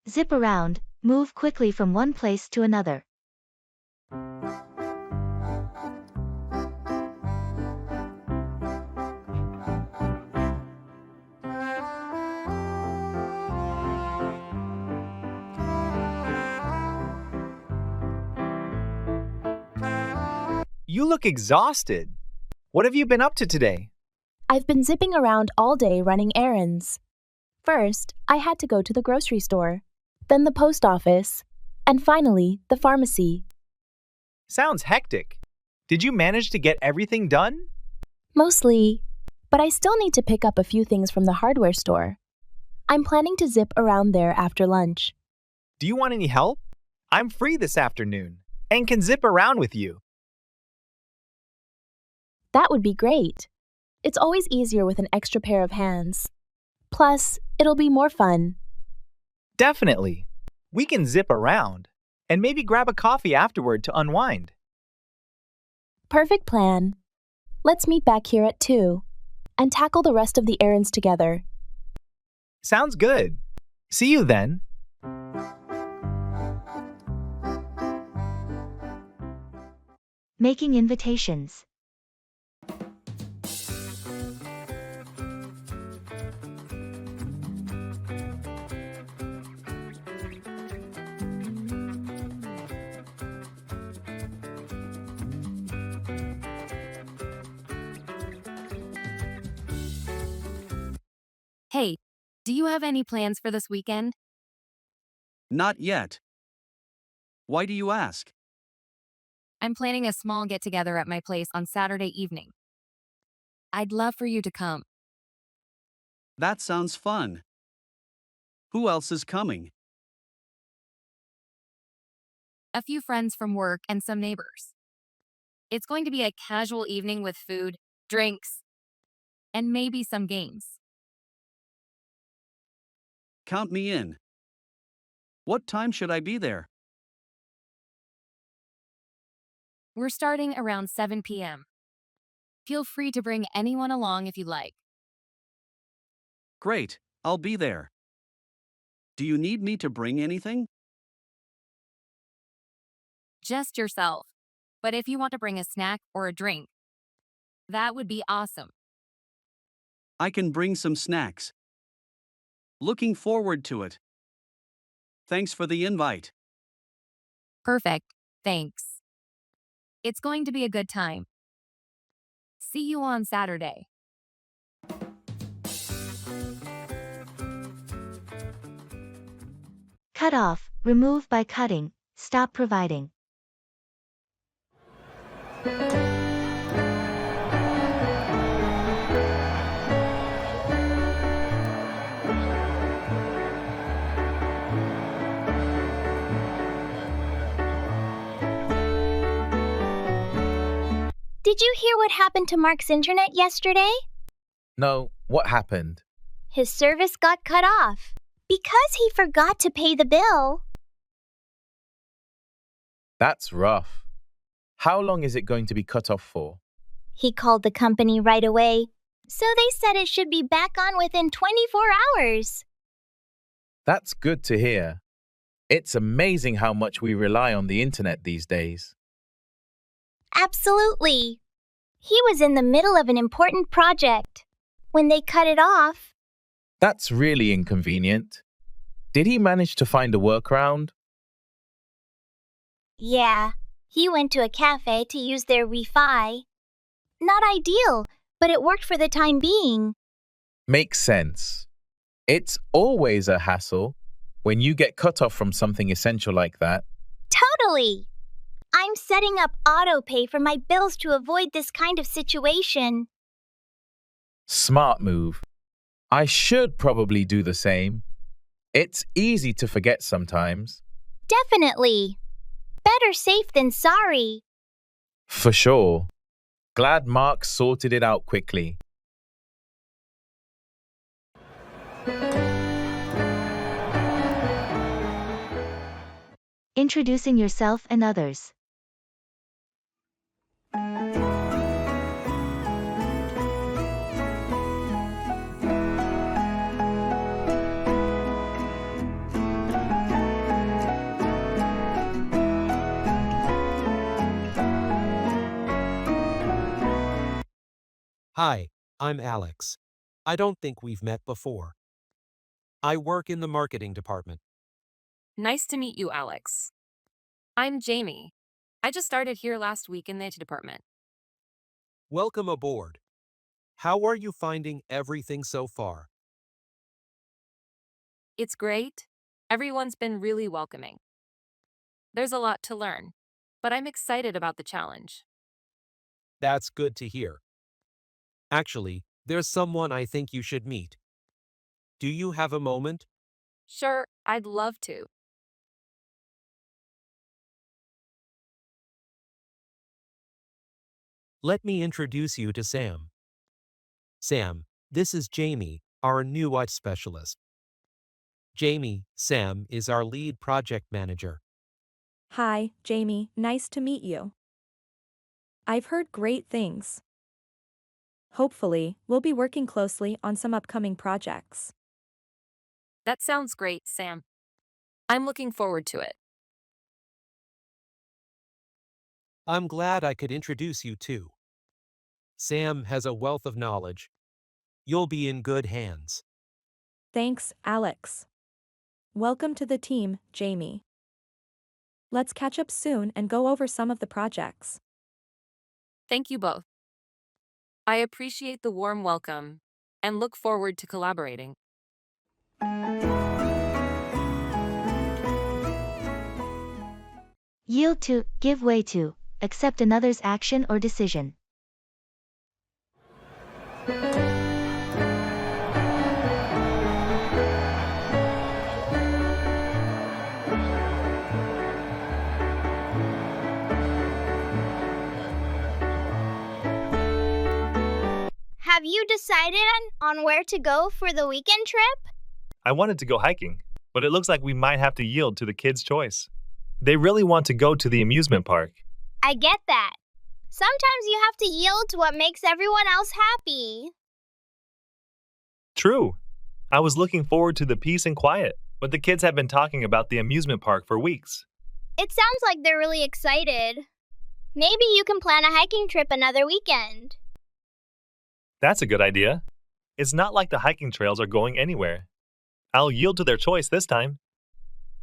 Zip around, move quickly from one place to another. You look exhausted. What have you been up to today? I've been zipping around all day running errands. First, I had to go to the grocery store, then the post office, and finally, the pharmacy. Sounds hectic. Did you manage to get everything done? Mostly, but I still need to pick up a few things from the hardware store. I'm planning to zip around there after lunch. Do you want any help? I'm free this afternoon and can zip around with you. That would be great. It's always easier with an extra pair of hands. Plus, it'll be more fun. Definitely. We can zip around and maybe grab a coffee afterward to unwind. Perfect plan. Let's meet back here at 2 and tackle the rest of the errands together. Sounds good. See you then. Making invitations. Hey, do you have any plans for this weekend? Not yet. Why do you ask? I'm planning a small get-together at my place on Saturday evening. I'd love for you to come. That sounds fun. Who else is coming? A few friends from work and some neighbors. It's going to be a casual evening with food, drinks, and maybe some games. Count me in. What time should I be there? We're starting around 7 p.m. Feel free to bring anyone along if you like. Great, I'll be there. Do you need me to bring anything? Just yourself. But if you want to bring a snack or a drink, that would be awesome. I can bring some snacks. Looking forward to it. Thanks for the invite. Perfect. Thanks. It's going to be a good time. See you on Saturday. Cut off, remove by cutting, stop providing. Did you hear what happened to Mark's internet yesterday? No, what happened? His service got cut off because he forgot to pay the bill. That's rough. How long is it going to be cut off for? He called the company right away, so they said it should be back on within 24 hours. That's good to hear. It's amazing how much we rely on the internet these days. Absolutely. He was in the middle of an important project. When they cut it off, That's really inconvenient. Did he manage to find a workaround? yeah, he went to a cafe to use their Wi-Fi. Not ideal, but it worked for the time being. Makes sense. It's always a hassle when you get cut off from something essential like that. Totally. I'm setting up auto-pay for my bills to avoid this kind of situation. Smart move. I should probably do the same. It's easy to forget sometimes. Definitely. Better safe than sorry. For sure. Glad Mark sorted it out quickly. Introducing yourself and others. Hi, I'm Alex. I don't think we've met before. I work in the marketing department. Nice to meet you, Alex. I'm Jamie. I just started here last week in the IT department. Welcome aboard. How are you finding everything so far? It's great. Everyone's been really welcoming. There's a lot to learn, but I'm excited about the challenge. That's good to hear. Actually, there's someone I think you should meet. Do you have a moment? Sure, I'd love to. Let me introduce you to Sam. Sam, this is Jamie, our new watch specialist. Jamie, Sam is our lead project manager. Hi, Jamie. Nice to meet you. I've heard great things. Hopefully, we'll be working closely on some upcoming projects. That sounds great, Sam. I'm looking forward to it. I'm glad I could introduce you too. Sam has a wealth of knowledge. You'll be in good hands. Thanks, Alex. Welcome to the team, Jamie. Let's catch up soon and go over some of the projects. Thank you both. I appreciate the warm welcome and look forward to collaborating. Yield to, give way to, accept another's action or decision. Have you decided on where to go for the weekend trip? I wanted to go hiking, but it looks like we might have to yield to the kids' choice. They really want to go to the amusement park. I get that. Sometimes you have to yield to what makes everyone else happy. True. I was looking forward to the peace and quiet, but the kids have been talking about the amusement park for weeks. It sounds like they're really excited. Maybe you can plan a hiking trip another weekend. That's a good idea. It's not like the hiking trails are going anywhere. I'll yield to their choice this time.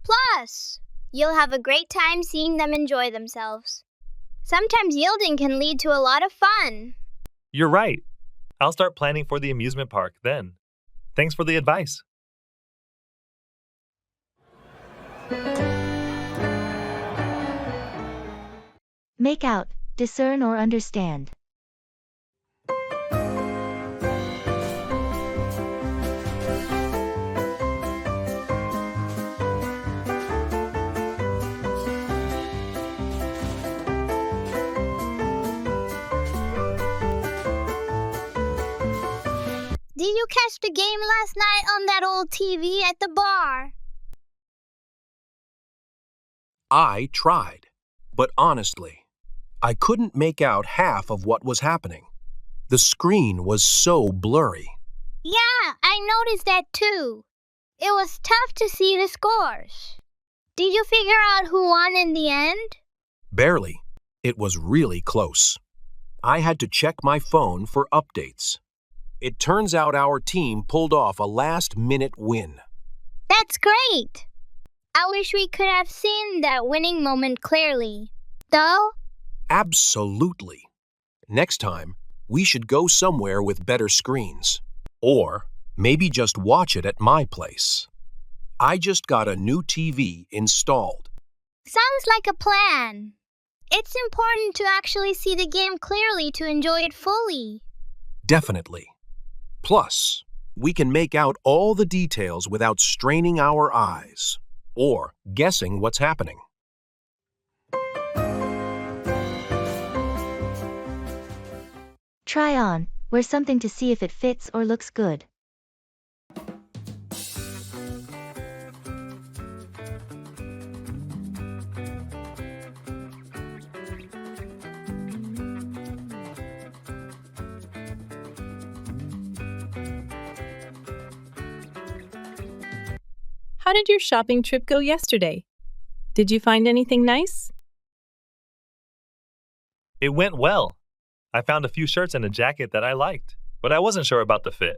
Plus, you'll have a great time seeing them enjoy themselves. Sometimes yielding can lead to a lot of fun. You're right. I'll start planning for the amusement park then. Thanks for the advice. Make out, discern or understand. Did you catch the game last night on that old TV at the bar? I tried, but honestly, I couldn't make out half of what was happening. The screen was so blurry. Yeah, I noticed that too. It was tough to see the scores. Did you figure out who won in the end? Barely. It was really close. I had to check my phone for updates. It turns out our team pulled off a last-minute win. That's great. I wish we could have seen that winning moment clearly. Though? Absolutely. Next time, we should go somewhere with better screens. Or maybe just watch it at my place. I just got a new TV installed. Sounds like a plan. It's important to actually see the game clearly to enjoy it fully. Definitely. Plus, we can make out all the details without straining our eyes or guessing what's happening. Try on, wear something to see if it fits or looks good. How did your shopping trip go yesterday? Did you find anything nice? It went well. I found a few shirts and a jacket that I liked, but I wasn't sure about the fit.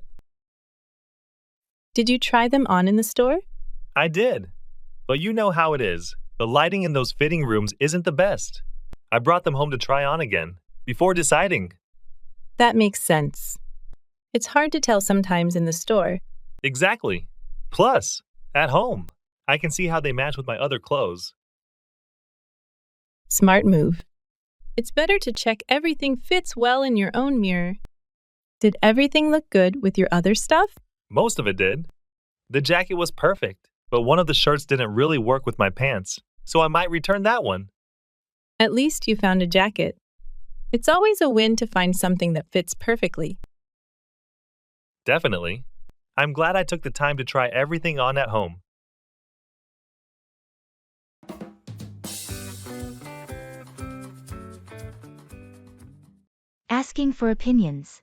Did you try them on in the store? I did, but you know how it is. The lighting in those fitting rooms isn't the best. I brought them home to try on again before deciding. That makes sense. It's hard to tell sometimes in the store. Exactly. Plus, at home, I can see how they match with my other clothes. Smart move. It's better to check everything fits well in your own mirror. Did everything look good with your other stuff? Most of it did. The jacket was perfect, but one of the shirts didn't really work with my pants, so I might return that one. At least you found a jacket. It's always a win to find something that fits perfectly. Definitely. I'm glad I took the time to try everything on at home. Asking for opinions.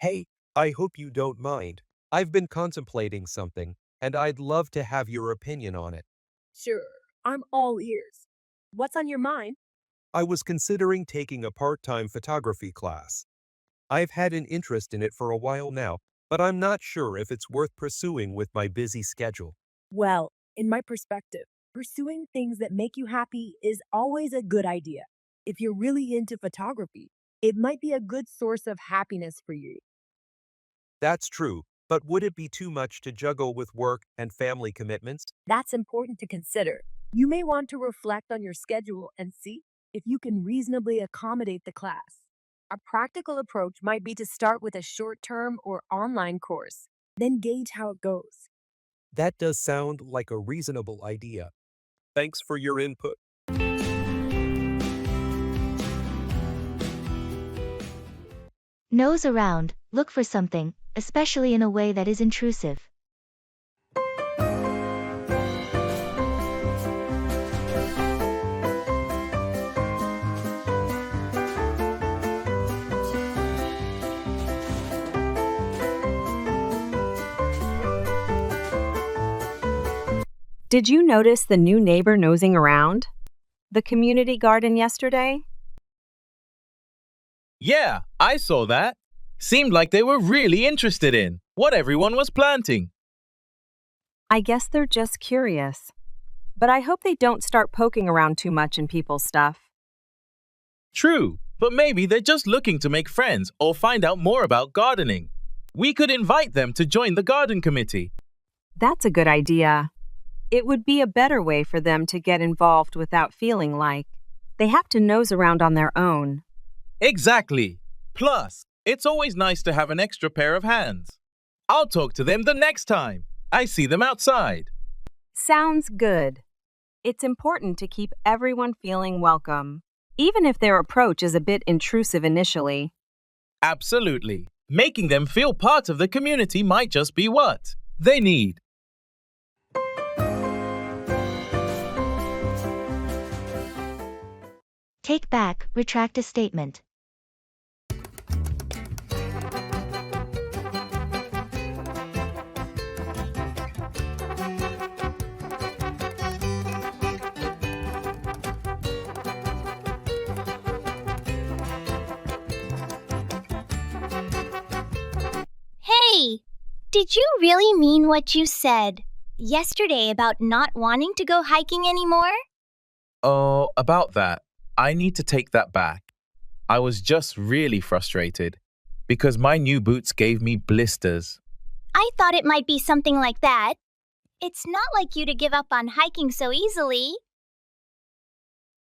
Hey, I hope you don't mind. I've been contemplating something, and I'd love to have your opinion on it. Sure, I'm all ears. What's on your mind? I was considering taking a part-time photography class. I've had an interest in it for a while now, but I'm not sure if it's worth pursuing with my busy schedule. Well, in my perspective, pursuing things that make you happy is always a good idea. If you're really into photography, it might be a good source of happiness for you. That's true, but would it be too much to juggle with work and family commitments? That's important to consider. You may want to reflect on your schedule and see if you can reasonably accommodate the class. A practical approach might be to start with a short-term or online course, then gauge how it goes. That does sound like a reasonable idea. Thanks for your input. Nose around, look for something, especially in a way that is intrusive. Did you notice the new neighbor nosing around the community garden yesterday? Yeah, I saw that. Seemed like they were really interested in what everyone was planting. I guess they're just curious. But I hope they don't start poking around too much in people's stuff. True, but maybe they're just looking to make friends or find out more about gardening. We could invite them to join the garden committee. That's a good idea. It would be a better way for them to get involved without feeling like they have to nose around on their own. Exactly. Plus, it's always nice to have an extra pair of hands. I'll talk to them the next time I see them outside. Sounds good. It's important to keep everyone feeling welcome, even if their approach is a bit intrusive initially. Absolutely. Making them feel part of the community might just be what they need. Take back, retract a statement. Hey, did you really mean what you said yesterday about not wanting to go hiking anymore? Oh, about that. I need to take that back. I was just really frustrated because my new boots gave me blisters. I thought it might be something like that. It's not like you to give up on hiking so easily.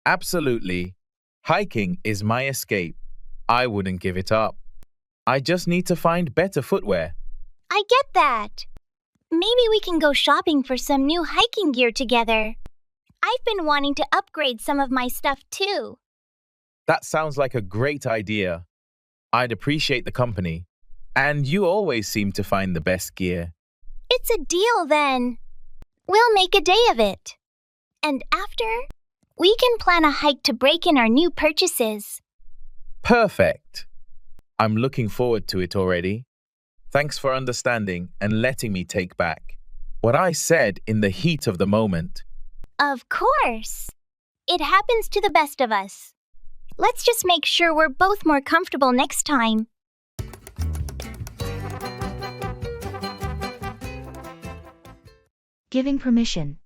Absolutely. Hiking is my escape. I wouldn't give it up. I just need to find better footwear. I get that. Maybe we can go shopping for some new hiking gear together. I've been wanting to upgrade some of my stuff too. That sounds like a great idea. I'd appreciate the company. And you always seem to find the best gear. It's a deal then. We'll make a day of it. And after, We can plan a hike to break in our new purchases. Perfect. I'm looking forward to it already. Thanks for understanding and letting me take back what I said in the heat of the moment. Of course. It happens to the best of us. Let's just make sure we're both more comfortable next time. Giving permission.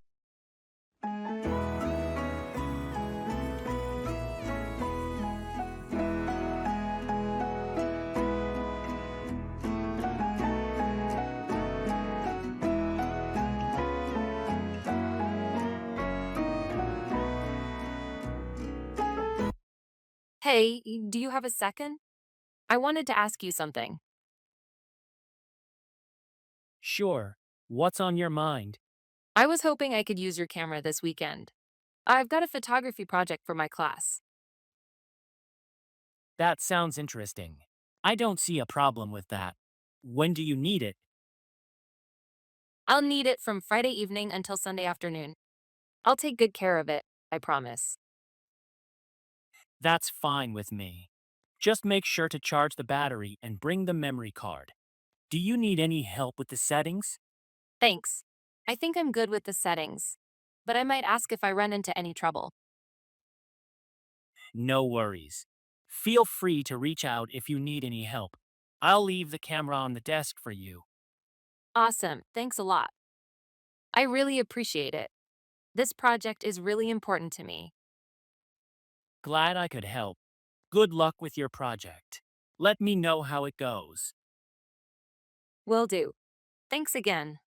Hey, do you have a second? I wanted to ask you something. Sure. What's on your mind? I was hoping I could use your camera this weekend. I've got a photography project for my class. That sounds interesting. I don't see a problem with that. When do you need it? I'll need it from Friday evening until Sunday afternoon. I'll take good care of it, I promise. That's fine with me. Just make sure to charge the battery and bring the memory card. Do you need any help with the settings? Thanks. I think I'm good with the settings, but I might ask if I run into any trouble. No worries. Feel free to reach out if you need any help. I'll leave the camera on the desk for you. Awesome, thanks a lot. I really appreciate it. This project is really important to me. Glad I could help. Good luck with your project. Let me know how it goes. Will do. Thanks again.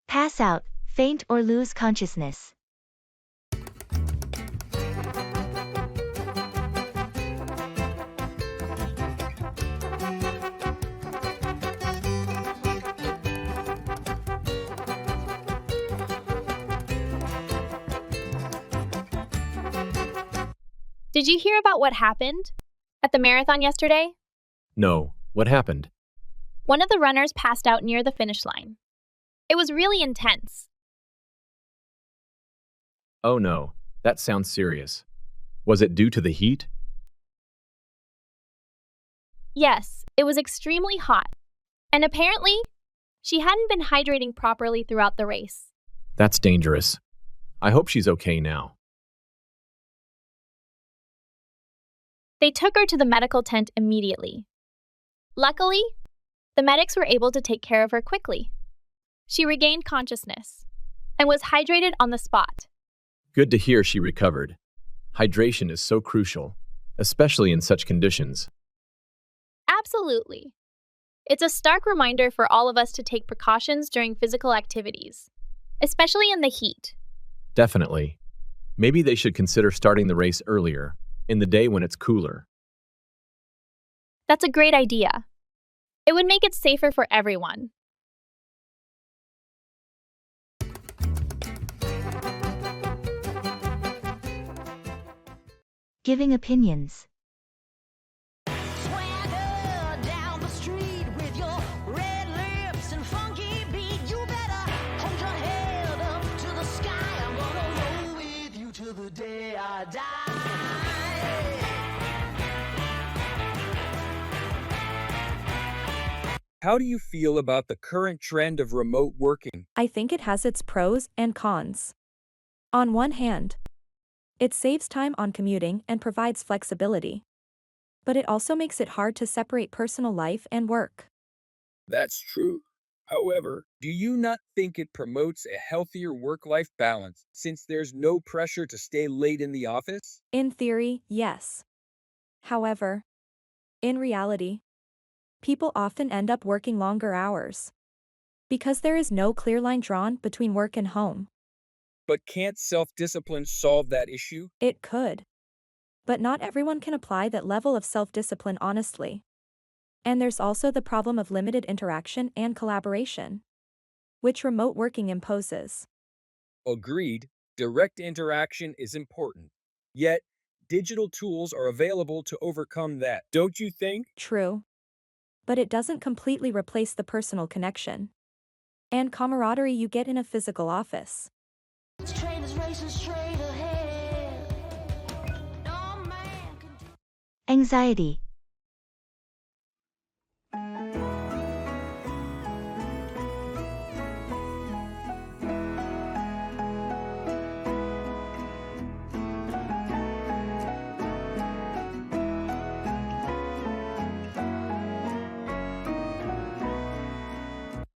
Pass out, faint or lose consciousness. Did you hear about what happened at the marathon yesterday? No, what happened? One of the runners passed out near the finish line. It was really intense. Oh no, that sounds serious. Was it due to the heat? Yes, it was extremely hot. And apparently, she hadn't been hydrating properly throughout the race. That's dangerous. I hope she's okay now. They took her to the medical tent immediately. Luckily, the medics were able to take care of her quickly. She regained consciousness and was hydrated on the spot. Good to hear she recovered. Hydration is so crucial, especially in such conditions. Absolutely. It's a stark reminder for all of us to take precautions during physical activities, especially in the heat. Definitely. Maybe they should consider starting the race earlier, in the day when it's cooler. That's a great idea. It would make it safer for everyone. Giving opinions. Swagger down the street with your red lips and funky beat. You better hold your head up to the sky. I'm gonna roll with you till the day I die. How do you feel about the current trend of remote working? I think it has its pros and cons. On one hand, it saves time on commuting and provides flexibility. But it also makes it hard to separate personal life and work. That's true. However, do you not think it promotes a healthier work-life balance since there's no pressure to stay late in the office? In theory, yes. However, in reality, people often end up working longer hours because there is no clear line drawn between work and home. But can't self-discipline solve that issue? It could. But not everyone can apply that level of self-discipline honestly. And there's also the problem of limited interaction and collaboration, which remote working imposes. Agreed, direct interaction is important. Yet, digital tools are available to overcome that, don't you think? True. But it doesn't completely replace the personal connection. and camaraderie you get in a physical office. Trainers racing straight ahead. No man can Anxiety.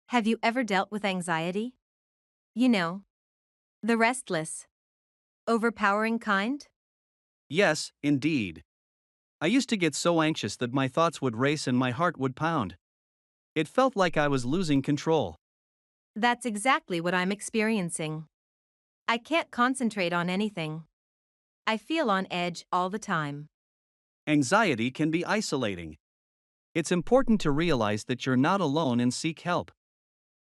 Have you ever dealt with anxiety? You know, the restless, overpowering kind? Yes, indeed. I used to get so anxious that my thoughts would race and my heart would pound. It felt like I was losing control. That's exactly what I'm experiencing. I can't concentrate on anything. I feel on edge all the time. Anxiety can be isolating. It's important to realize that you're not alone and seek help.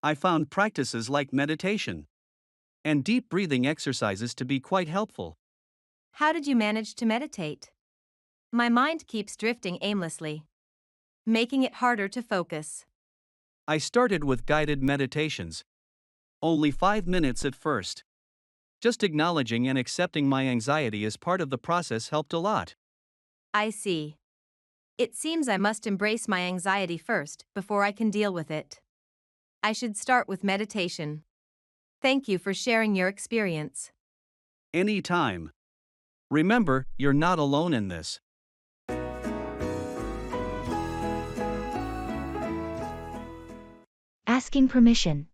I found practices like meditation and deep breathing exercises to be quite helpful. How did you manage to meditate? My mind keeps drifting aimlessly, making it harder to focus. I started with guided meditations. Only 5 minutes at first. Just acknowledging and accepting my anxiety as part of the process helped a lot. I see. It seems I must embrace my anxiety first before I can deal with it. I should start with meditation. Thank you for sharing your experience. Anytime. Remember, you're not alone in this. Asking permission.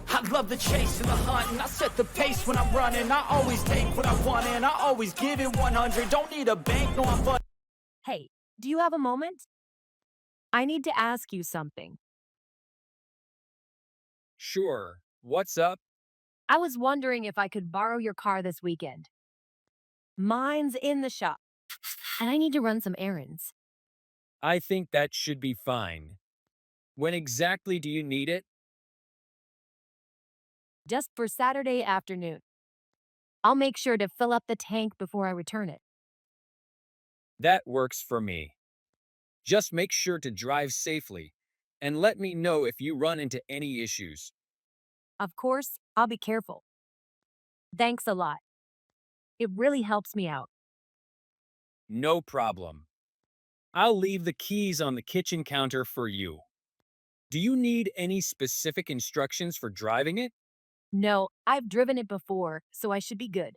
I love the chase and the hunt, and I set the pace when I'm running. I always take what I want and I always give it 100. Don't need a bank, no I'm fun. Hey, do you have a moment? I need to ask you something. Sure. What's up? I was wondering if I could borrow your car this weekend. Mine's in the shop, and I need to run some errands. I think that should be fine. When exactly do you need it? Just for Saturday afternoon. I'll make sure to fill up the tank before I return it. That works for me. Just make sure to drive safely and let me know if you run into any issues. Of course, I'll be careful. Thanks a lot. It really helps me out. No problem. I'll leave the keys on the kitchen counter for you. Do you need any specific instructions for driving it? No, I've driven it before, so I should be good.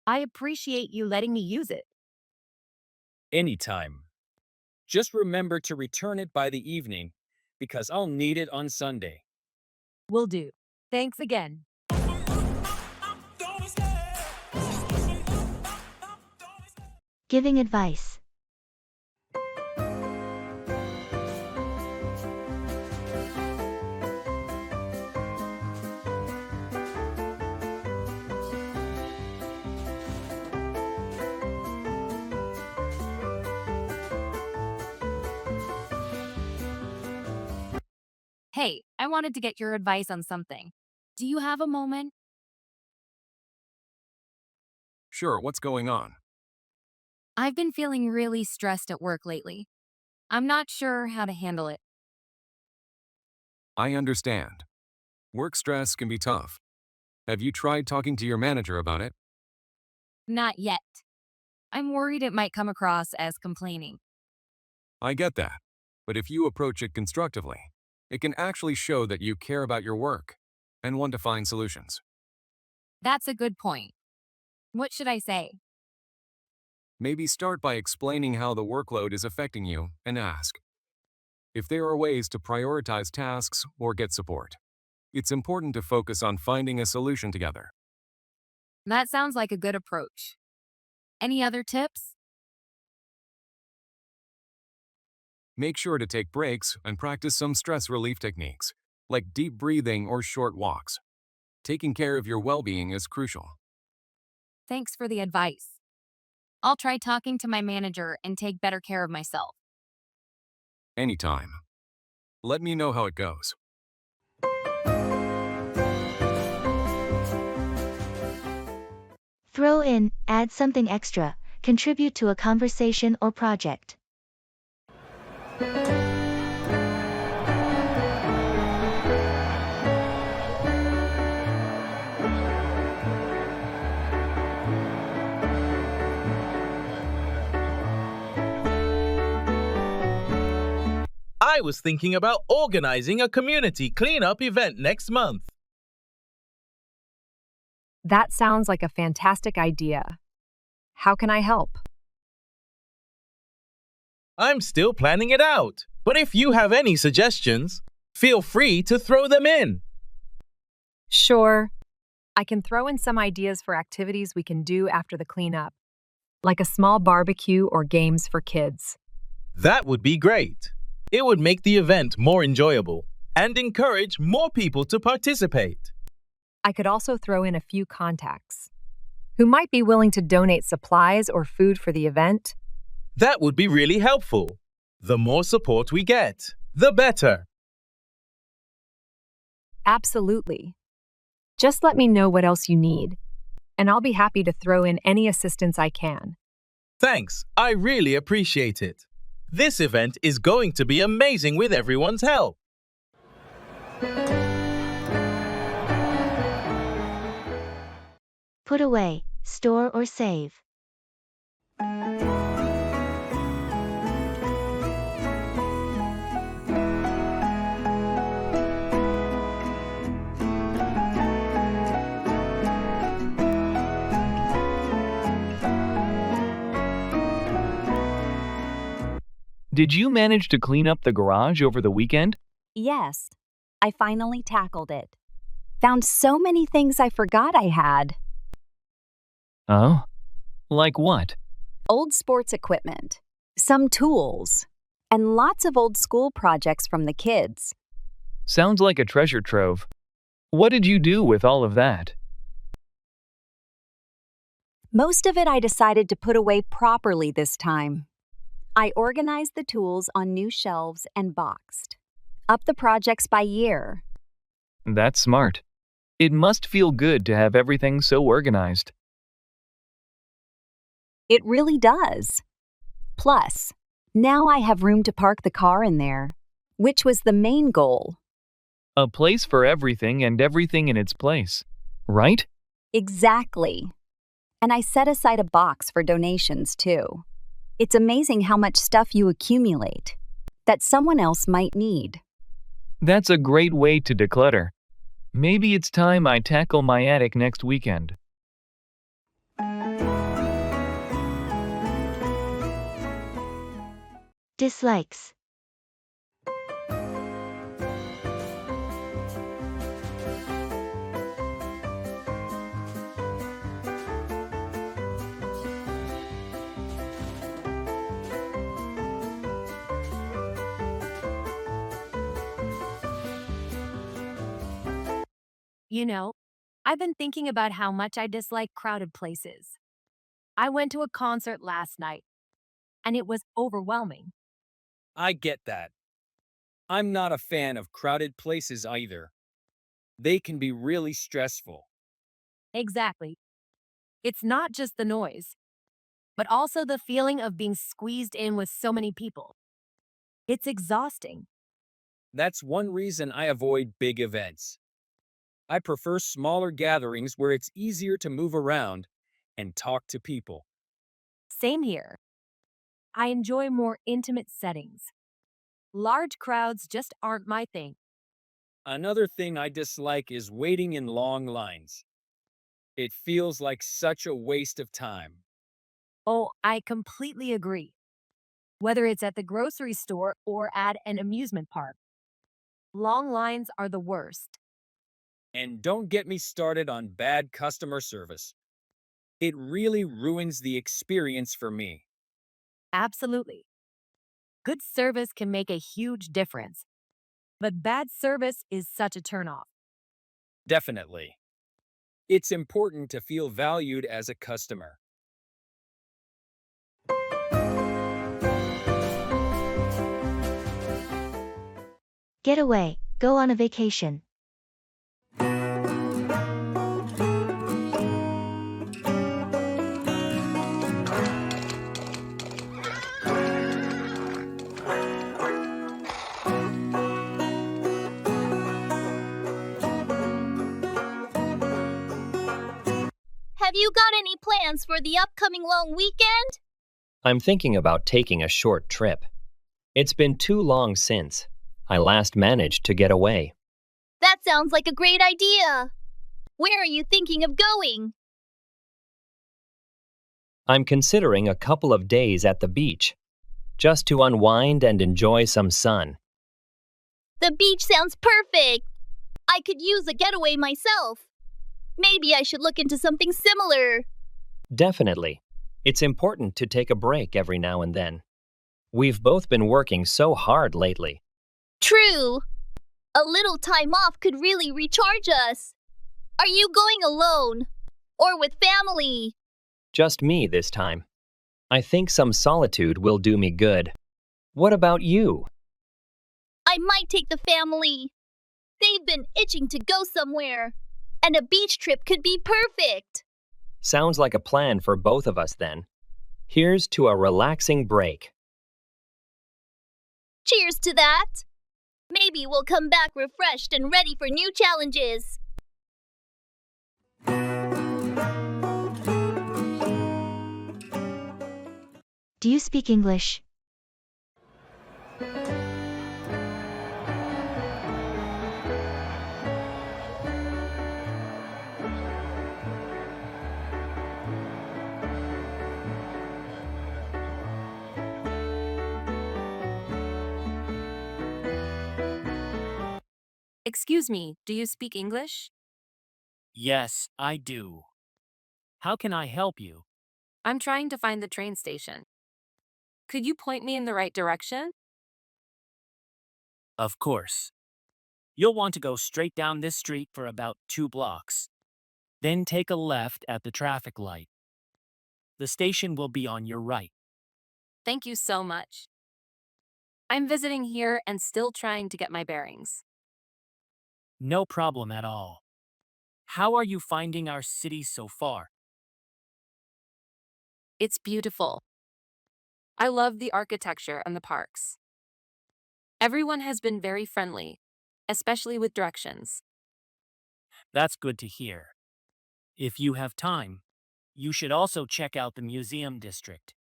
I appreciate you letting me use it. Anytime. Just remember to return it by the evening because I'll need it on Sunday. Will do. Thanks again. Giving advice. Hey, I wanted to get your advice on something. Do you have a moment? Sure, what's going on? I've been feeling really stressed at work lately. I'm not sure how to handle it. I understand. Work stress can be tough. Have you tried talking to your manager about it? Not yet. I'm worried it might come across as complaining. I get that. But if you approach it constructively, it can actually show that you care about your work and want to find solutions. That's a good point. What should I say? Maybe start by explaining how the workload is affecting you and ask if there are ways to prioritize tasks or get support. It's important to focus on finding a solution together. That sounds like a good approach. Any other tips? Make sure to take breaks and practice some stress relief techniques, like deep breathing or short walks. Taking care of your well-being is crucial. Thanks for the advice. I'll try talking to my manager and take better care of myself. Anytime. Let me know how it goes. Throw in, add something extra, contribute to a conversation or project. I was thinking about organizing a community cleanup event next month. That sounds like a fantastic idea. How can I help? I'm still planning it out, but if you have any suggestions, feel free to throw them in. Sure. I can throw in some ideas for activities we can do after the cleanup, like a small barbecue or games for kids. That would be great. It would make the event more enjoyable and encourage more people to participate. I could also throw in a few contacts who might be willing to donate supplies or food for the event. That would be really helpful. The more support we get, the better. Absolutely. Just let me know what else you need, and I'll be happy to throw in any assistance I can. Thanks, I really appreciate it. This event is going to be amazing with everyone's help. Put away, store or save. Did you manage to clean up the garage over the weekend? Yes, I finally tackled it. Found so many things I forgot I had. Oh? Like what? Old sports equipment, some tools, and lots of old school projects from the kids. Sounds like a treasure trove. What did you do with all of that? Most of it I decided to put away properly this time. I organized the tools on new shelves and boxed up the projects by year. That's smart. It must feel good to have everything so organized. It really does. Plus, now I have room to park the car in there, which was the main goal. A place for everything and everything in its place, right? Exactly. And I set aside a box for donations, too. It's amazing how much stuff you accumulate that someone else might need. That's a great way to declutter. Maybe it's time I tackle my attic next weekend. Dislikes. You know, I've been thinking about how much I dislike crowded places. I went to a concert last night, and it was overwhelming. I get that. I'm not a fan of crowded places either. They can be really stressful. Exactly. It's not just the noise, but also the feeling of being squeezed in with so many people. It's exhausting. That's one reason I avoid big events. I prefer smaller gatherings where it's easier to move around and talk to people. Same here. I enjoy more intimate settings. Large crowds just aren't my thing. Another thing I dislike is waiting in long lines. It feels like such a waste of time. Oh, I completely agree. Whether it's at the grocery store or at an amusement park. Long lines are the worst. And don't get me started on bad customer service. It really ruins the experience for me. Absolutely. Good service can make a huge difference, but bad service is such a turnoff. Definitely. It's important to feel valued as a customer. Get away, go on a vacation. Have you got any plans for the upcoming long weekend? I'm thinking about taking a short trip. It's been too long since I last managed to get away. That sounds like a great idea. Where are you thinking of going? I'm considering a couple of days at the beach, just to unwind and enjoy some sun. The beach sounds perfect. I could use a getaway myself. Maybe I should look into something similar. Definitely. It's important to take a break every now and then. We've both been working so hard lately. True. A little time off could really recharge us. Are you going alone? Or with family? Just me this time. I think some solitude will do me good. What about you? I might take the family. They've been itching to go somewhere. And a beach trip could be perfect. Sounds like a plan for both of us then. Here's to a relaxing break. Cheers to that. Maybe we'll come back refreshed and ready for new challenges. Do you speak English? Excuse me, do you speak English? Yes, I do. How can I help you? I'm trying to find the train station. Could you point me in the right direction? Of course. You'll want to go straight down this street for about 2 blocks. Then take a left at the traffic light. The station will be on your right. Thank you so much. I'm visiting here and still trying to get my bearings. No problem at all. How are you finding our city so far? It's beautiful. I love the architecture and the parks. Everyone has been very friendly, especially with directions. That's good to hear. If you have time, you should also check out the museum district.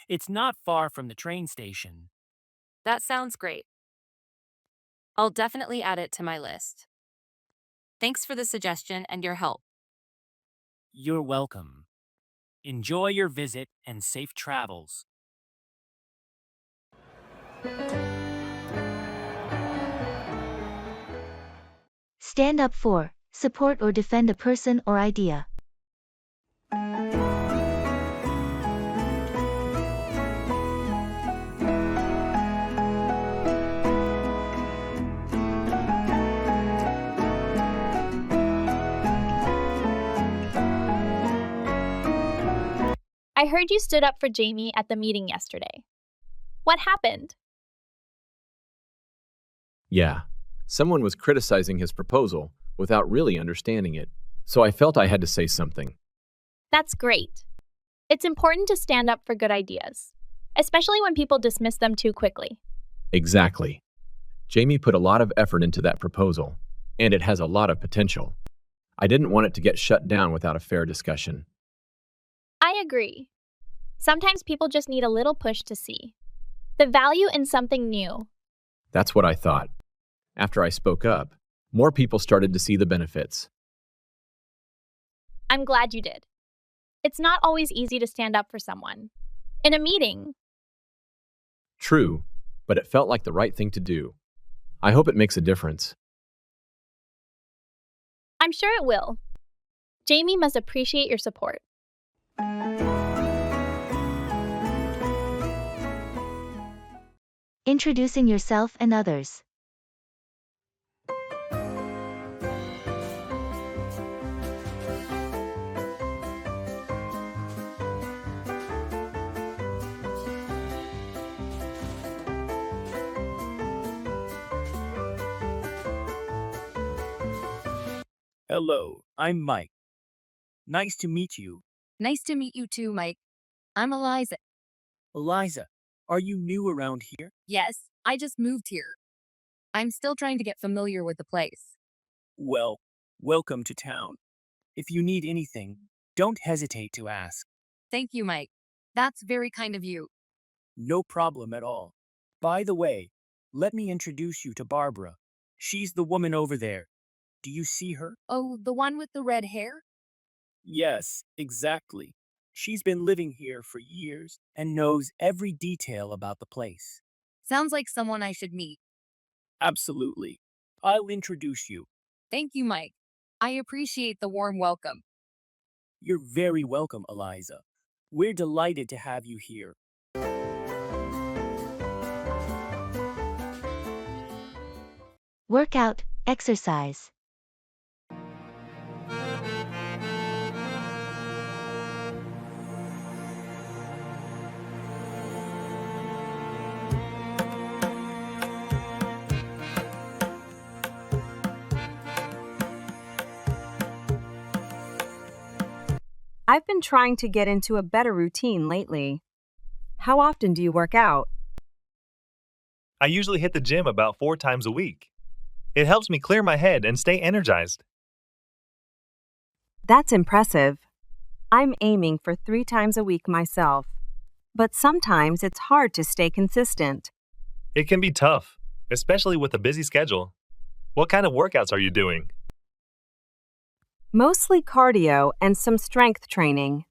It's not far from the train station. That sounds great. I'll definitely add it to my list. Thanks for the suggestion and your help. You're welcome. Enjoy your visit and safe travels. Stand up for, support or defend a person or idea. I heard you stood up for Jamie at the meeting yesterday. What happened? Yeah, someone was criticizing his proposal without really understanding it, so I felt I had to say something. That's great. It's important to stand up for good ideas, especially when people dismiss them too quickly. Exactly. Jamie put a lot of effort into that proposal, and it has a lot of potential. I didn't want it to get shut down without a fair discussion. I agree. Sometimes people just need a little push to see the value in something new. That's what I thought. After I spoke up, more people started to see the benefits. I'm glad you did. It's not always easy to stand up for someone. In a meeting. True, but it felt like the right thing to do. I hope it makes a difference. I'm sure it will. Jamie must appreciate your support. Introducing yourself and others. Hello, I'm Mike. Nice to meet you. Nice to meet you too, Mike. I'm Eliza. Eliza, are you new around here? Yes, I just moved here. I'm still trying to get familiar with the place. Well, welcome to town. If you need anything, Don't hesitate to ask. Thank you, Mike. That's very kind of you. No problem at all. By the way, let me introduce you to Barbara. She's the woman over there. Do you see her? Oh, the one with the red hair? Yes, exactly. She's been living here for years and knows every detail about the place. Sounds like someone I should meet. Absolutely. I'll introduce you. Thank you, Mike. I appreciate the warm welcome. You're very welcome, Eliza. We're delighted to have you here. Workout, exercise. I've been trying to get into a better routine lately. How often do you work out? I usually hit the gym about 4 times a week. It helps me clear my head and stay energized. That's impressive. I'm aiming for 3 times a week myself, but sometimes it's hard to stay consistent. It can be tough, especially with a busy schedule. What kind of workouts are you doing? Mostly cardio and some strength training.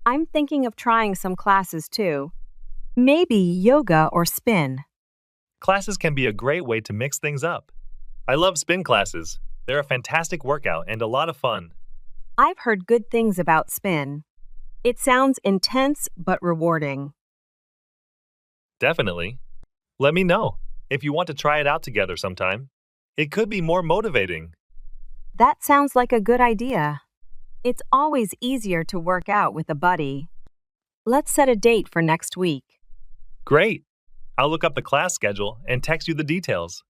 I'm thinking of trying some classes too. Maybe yoga or spin. Classes can be a great way to mix things up. I love spin classes. They're a fantastic workout and a lot of fun. I've heard good things about spin. It sounds intense but rewarding. Definitely. Let me know if you want to try it out together sometime. It could be more motivating. That sounds like a good idea. It's always easier to work out with a buddy. Let's set a date for next week. Great. I'll look up the class schedule and text you the details.